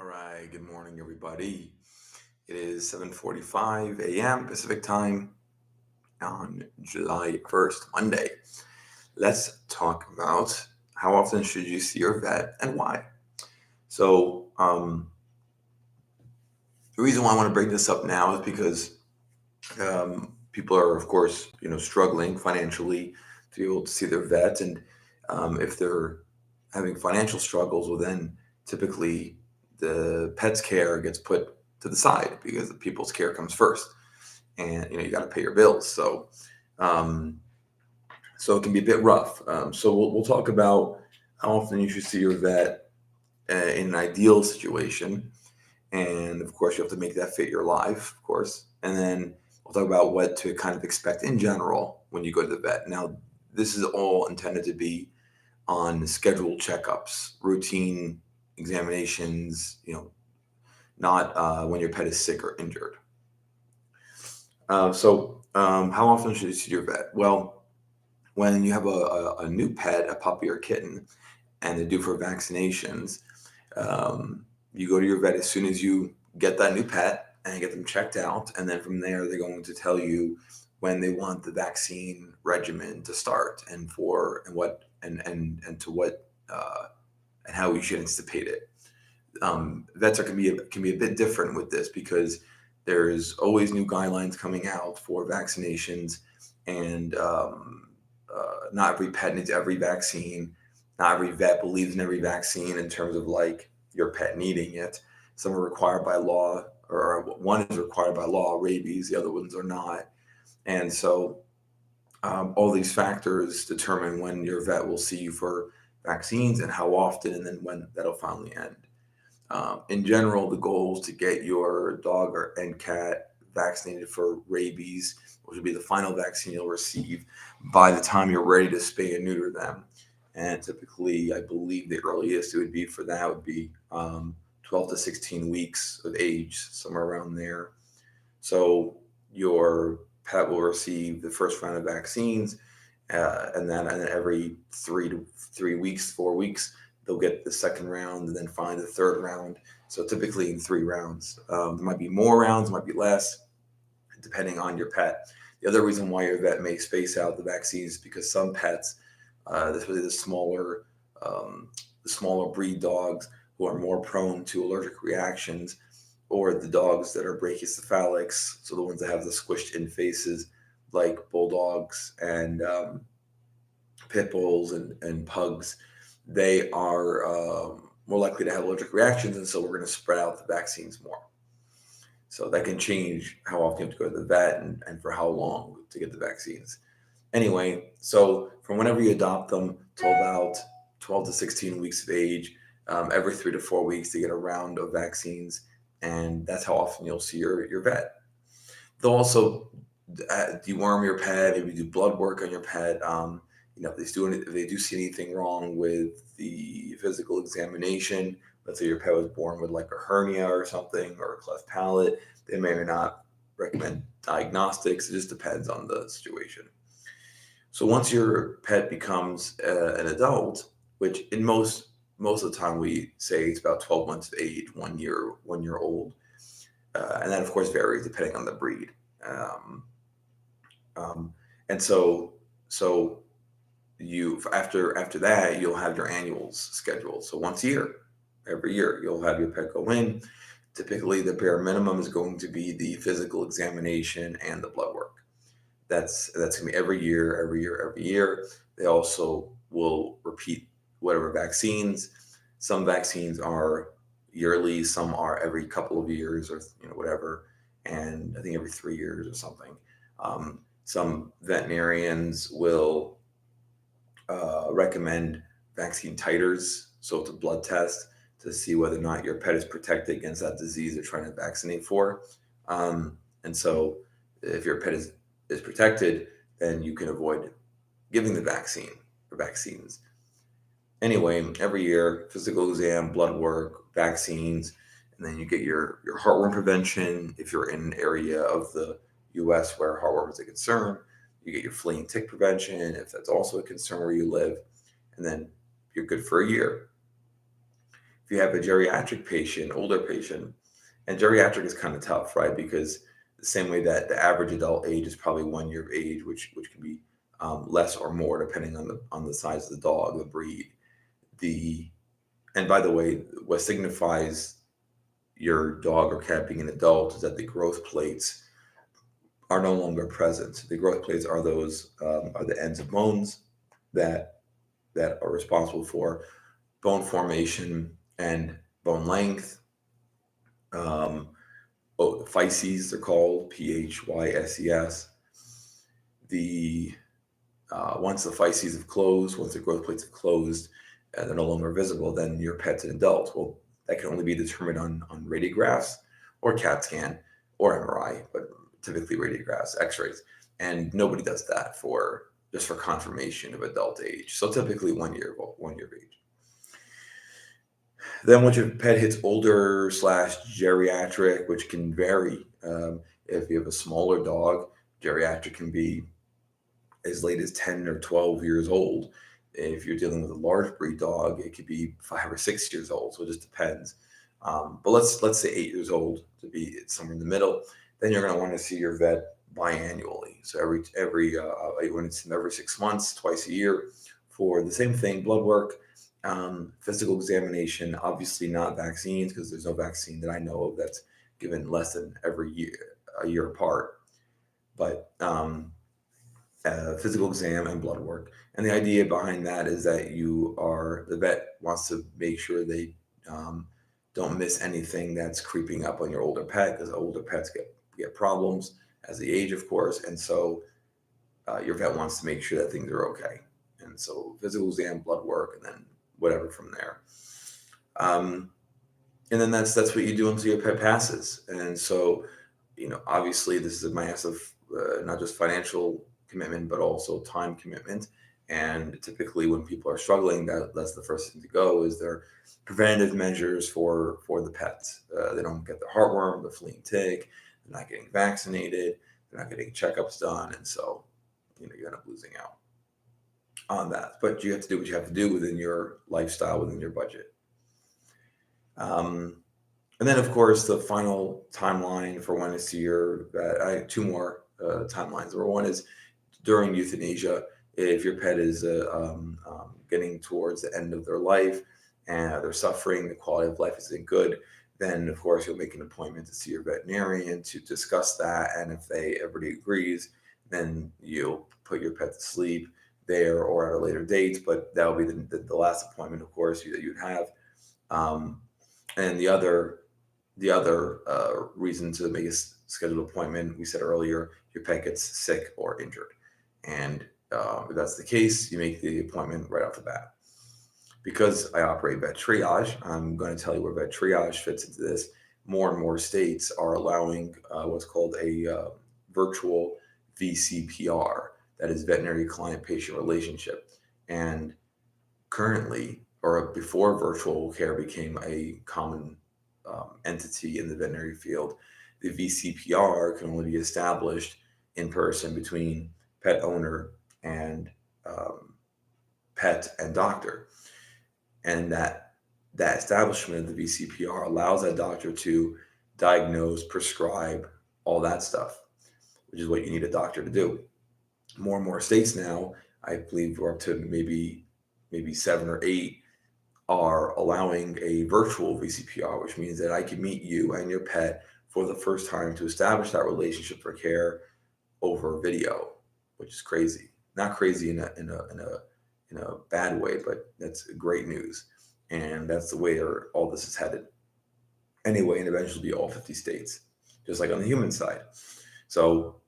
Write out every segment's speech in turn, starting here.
right, good morning, everybody. It is 7:45 a.m. Pacific time on July 1st, Monday. Let's talk about how often should you see your vet and why. So, the reason why I want to bring this up now is because people are, of course, struggling financially to be able to see their vet, and if they're having financial struggles, well, then typically the pet's care gets put to the side because the people's care comes first, and you got to pay your bills. Um, so it can be a bit rough. So we'll talk about how often you should see your vet in an ideal situation, and of course you have to make that fit your life, of course. And then we'll talk about what to kind of expect in general when you go to the vet. Now, this is all intended to be on scheduled checkups, routine examinations, not when your pet is sick or injured. How often should you see your vet? Well, when you have a new pet, a puppy or kitten, and they're due for vaccinations, you go to your vet as soon as you get that new pet and get them checked out. And then from there, they're going to tell you when they want the vaccine regimen to start and for and what and to what and how you should anticipate it. Vets can be a bit different with this because there's always new guidelines coming out for vaccinations, and not every pet needs every vaccine. Not every vet believes in every vaccine in terms of like your pet needing it. Some are required by law, or one is required by law, rabies. The other ones are not, and so all these factors determine when your vet will see you for vaccines and how often, and then when that'll finally end. In general, the goal is to get your dog and cat vaccinated for rabies, which will be the final vaccine you'll receive by the time you're ready to spay and neuter them. And typically, I believe the earliest it would be for that would be 12 to 16 weeks of age, somewhere around there. So your pet will receive the first round of vaccines, and then every 3 weeks, 4 weeks, they'll get the second round, and then find the third round. So typically in 3 rounds, there might be more rounds, might be less, depending on your pet. The other reason why your vet may space out the vaccines is because some pets, especially the smaller breed dogs who are more prone to allergic reactions, or the dogs that are brachycephalics, so the ones that have the squished in faces, like bulldogs and pit bulls and pugs, they are more likely to have allergic reactions, and so we're going to spread out the vaccines more. So that can change how often you have to go to the vet and for how long to get the vaccines. Anyway, so from whenever you adopt them till about 12 to 16 weeks of age, every 3 to 4 weeks to get a round of vaccines, and that's how often you'll see your vet. They'll also deworm your pet, maybe do blood work on your pet. If they do see anything wrong with the physical examination, let's say your pet was born with like a hernia or something or a cleft palate, they may or not recommend diagnostics. It just depends on the situation. So once your pet becomes an adult, which in most of the time we say it's about 12 months of age, 1 year old, and that of course varies depending on the breed. Um, and so you after that you'll have your annuals scheduled. So once a year, every year you'll have your pet go in. Typically, the bare minimum is going to be the physical examination and the blood work. That's gonna be every year, every year, every year. They also will repeat whatever vaccines. Some vaccines are yearly, some are every couple of years, or whatever, and I think every 3 years or something. Some veterinarians will recommend vaccine titers, so it's a blood test to see whether or not your pet is protected against that disease they're trying to vaccinate for. And so, if your pet is protected, then you can avoid giving the vaccine or vaccines. Anyway, every year, physical exam, blood work, vaccines, and then you get your heartworm prevention if you're in an area of the U.S. where heartworm is a concern. You get your flea and tick prevention if that's also a concern where you live, and then you're good for a year. If you have a geriatric patient, older patient, and geriatric is kind of tough, right? Because the same way that the average adult age is probably 1 year of age, which can be less or more depending on the size of the dog, the breed. The And by the way, what signifies your dog or cat being an adult is that the growth plates are no longer present. The growth plates are those are the ends of bones that are responsible for bone formation and bone length. Um, physes, they're called physes. The Once the physes have closed, once the growth plates have closed, and they're no longer visible, then your pet's an adult. Well, that can only be determined on radiographs or CAT scan or MRI, but typically radiographs, X-rays, and nobody does that for just for confirmation of adult age. So typically 1 year, 1 year of age. Then once your pet hits older slash geriatric, which can vary. If you have a smaller dog, geriatric can be as late as 10 or 12 years old. If you're dealing with a large breed dog, it could be 5 or 6 years old. So it just depends. But let's say 8 years old to be somewhere in the middle. Then you're going to want to see your vet biannually. So you want to see them every 6 months, twice a year, for the same thing: blood work, physical examination. Obviously, not vaccines, because there's no vaccine that I know of that's given less than every year, a year apart. But physical exam and blood work. And the idea behind that is that the vet wants to make sure they don't miss anything that's creeping up on your older pet, because older pets get problems as they age, of course. And so your vet wants to make sure that things are okay. And so physical exam, blood work, and then whatever from there. And then that's what you do until your pet passes. And so, obviously this is a massive, not just financial commitment, but also time commitment. And typically when people are struggling, that's the first thing to go, is their preventative measures for the pets. They don't get the heartworm, the flea and tick, they're not getting vaccinated, they're not getting checkups done. And so, you end up losing out on that. But you have to do what you have to do within your lifestyle, within your budget. And then, of course, the final timeline for when to see your vet. I have two more timelines. Number one is during euthanasia. If your pet is getting towards the end of their life and they're suffering, the quality of life isn't good, then, of course, you'll make an appointment to see your veterinarian to discuss that. And if everybody agrees, then you'll put your pet to sleep there or at a later date. But that'll be the last appointment, of course, that you'd have. And the other reason to make a scheduled appointment, we said earlier, your pet gets sick or injured. And if that's the case, you make the appointment right off the bat. Because I operate vet triage, I'm going to tell you where vet triage fits into this. More and more states are allowing what's called a virtual VCPR, that is veterinary client-patient relationship. And currently, or before virtual care became a common entity in the veterinary field, the VCPR can only be established in person between pet owner and pet and doctor. And that establishment of the VCPR allows that doctor to diagnose, prescribe, all that stuff, which is what you need a doctor to do. More and more states now, I believe we're up to maybe 7 or 8, are allowing a virtual VCPR, which means that I can meet you and your pet for the first time to establish that relationship for care over video, which is crazy. Not crazy in a bad way, but that's great news. And that's the way all this is headed. Anyway, and eventually be all 50 states, just like on the human side. So,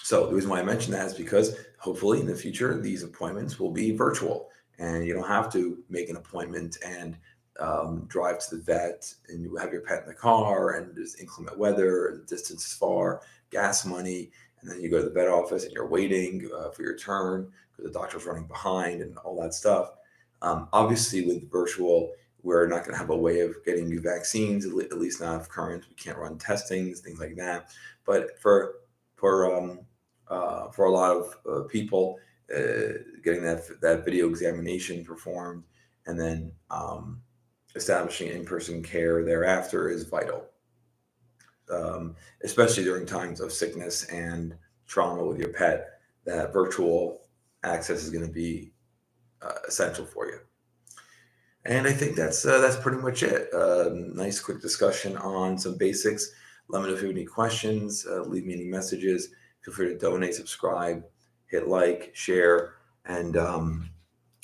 so the reason why I mention that is because hopefully in the future, these appointments will be virtual, and you don't have to make an appointment and drive to the vet, and you have your pet in the car, and there's inclement weather, the distance is far, gas money, and then you go to the vet office and you're waiting for your turn because the doctor's running behind and all that stuff. Obviously, with virtual, we're not going to have a way of getting you vaccines, at least not of current. We can't run testings, things like that. But for a lot of people, getting that video examination performed and then establishing in-person care thereafter is vital, especially during times of sickness and trauma with your pet. That virtual access is going to be essential for you. And I think that's pretty much it. Nice quick discussion on some basics. Let me know if you have any questions. Leave me any messages. Feel free to donate, subscribe, hit like, share, and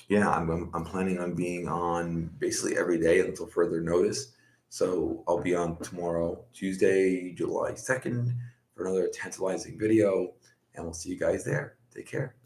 yeah, I'm planning on being on basically every day until further notice. So I'll be on tomorrow, Tuesday, July 2nd, for another tantalizing video, and we'll see you guys there. Take care.